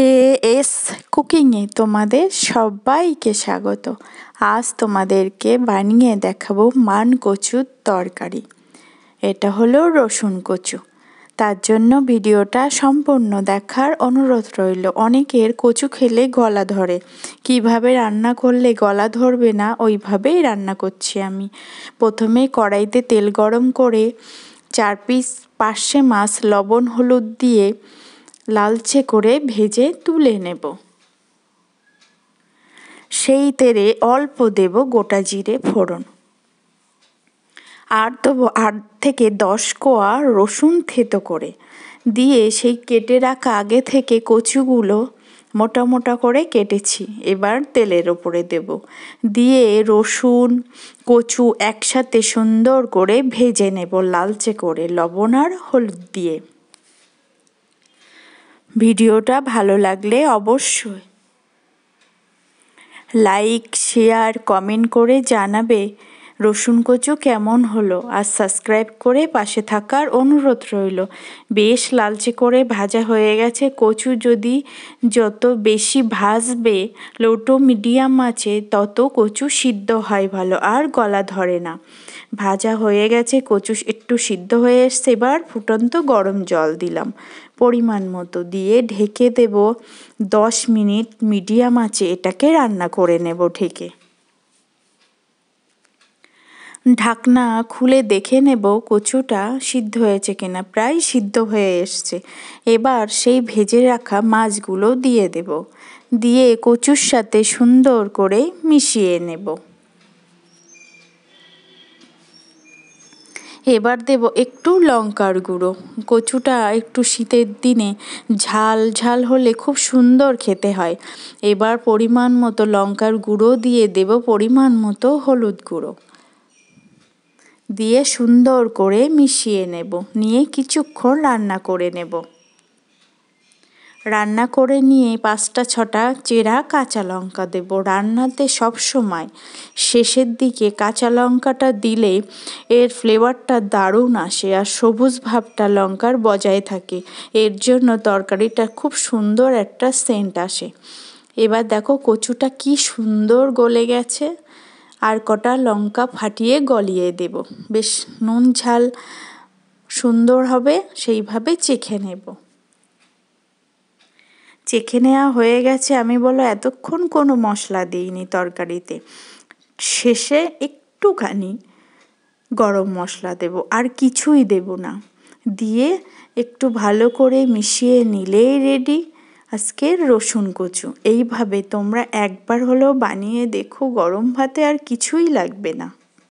S কুকিংয়ে তোমাদের সবাইকে স্বাগত। আজ তোমাদেরকে বানিয়ে দেখাবো মান কচুর তরকারি। এটা হলো রসুন কচু। তার জন্য ভিডিওটা সম্পূর্ণ দেখার অনুরোধ রইল। অনেকের কচু খেলে গলা ধরে, কিভাবে রান্না করলে গলা ধরবে না ওইভাবেই রান্না করছি আমি। প্রথমে কড়াইতে তেল গরম করে 4 পিস পার্শে মাছ লবণ হলুদ দিয়ে লালচে করে ভেজে তুলে নেব। সেই তেলে অল্প দেব গোটা জিরে ফোড়ন, আর দেবো 8 থেকে 10 কোয়া রসুন থেতো করে দিয়ে সেই কেটে রাখা আগে থেকে কচুগুলো মোটা মোটা করে কেটেছি এবার তেলের ওপরে দেব। দিয়ে রসুন কচু একসাথে সুন্দর করে ভেজে নেব লালচে করে লবণ আর হলুদ দিয়ে। ভিডিওটা ভালো লাগলে অবশ্যই লাইক শেয়ার কমেন্ট করে জানাবে রসুন কচু কেমন হলো, আর সাবস্ক্রাইব করে পাশে থাকার অনুরোধ রইল। বেশ লালচে করে ভাজা হয়ে গেছে। কচু যদি যত বেশি ভাজবে লো টু মিডিয়াম আঁচে তত কচু সিদ্ধ হয় ভালো আর গলা ধরে না। ভাজা হয়ে গেছে, কচু একটু সিদ্ধ হয়ে এসছে। এবার ফুটন্ত গরম জল দিলাম পরিমাণ মতো, দিয়ে ঢেকে দেব 10 মিনিট মিডিয়াম আঁচে এটাকে রান্না করে নেব ঢেকে। ঢাকনা খুলে দেখে নেব কচুটা সিদ্ধ হয়েছে কিনা, প্রায় সিদ্ধ হয়ে এসছে। এবার সেই ভেজে রাখা মাছগুলো দিয়ে দেব, দিয়ে কচুর সাথে সুন্দর করে মিশিয়ে নেব। এবার দেব একটু লঙ্কার গুঁড়ো। কচুটা একটু শীতের দিনে ঝাল ঝাল হলে খুব সুন্দর খেতে হয়। এবার পরিমাণ মতো লঙ্কার গুঁড়ো দিয়ে দেব, পরিমাণ মতো হলুদ গুঁড়ো দিয়ে সুন্দর করে মিশিয়ে নেব। নিয়ে কিছুক্ষণ রান্না করে নেব। রান্না করে নিয়ে 5টা 6টা চেরা কাঁচা লঙ্কা দেব। রান্নাতে সব সময় শেষের দিকে কাঁচা লঙ্কাটা দিলে এর ফ্লেভারটা দারুণ আসে আর সবুজ ভাবটা লঙ্কার বজায় থাকে। এর জন্য তরকারিটা খুব সুন্দর একটা সেন্ট আসে। এবার দেখো কচুটা কি সুন্দর গলে গেছে। আর কটা লঙ্কা ফাটিয়ে গলিয়ে দেব। বেশ নুন ঝাল সুন্দর হবে সেইভাবে চেখে নেব। চেখে নেওয়া হয়ে গেছে। আমি বলো এতক্ষণ কোনো মশলা দিইনি তরকারিতে। শেষে একটুখানি গরম মশলা দেব, আর কিছুই দেব না। দিয়ে একটু ভালো করে মিশিয়ে নিলেই রেডি আজকের রসুন কচু। এইভাবে তোমরা একবার হলেও বানিয়ে দেখো, গরম ভাতে আর কিছুই লাগবে না।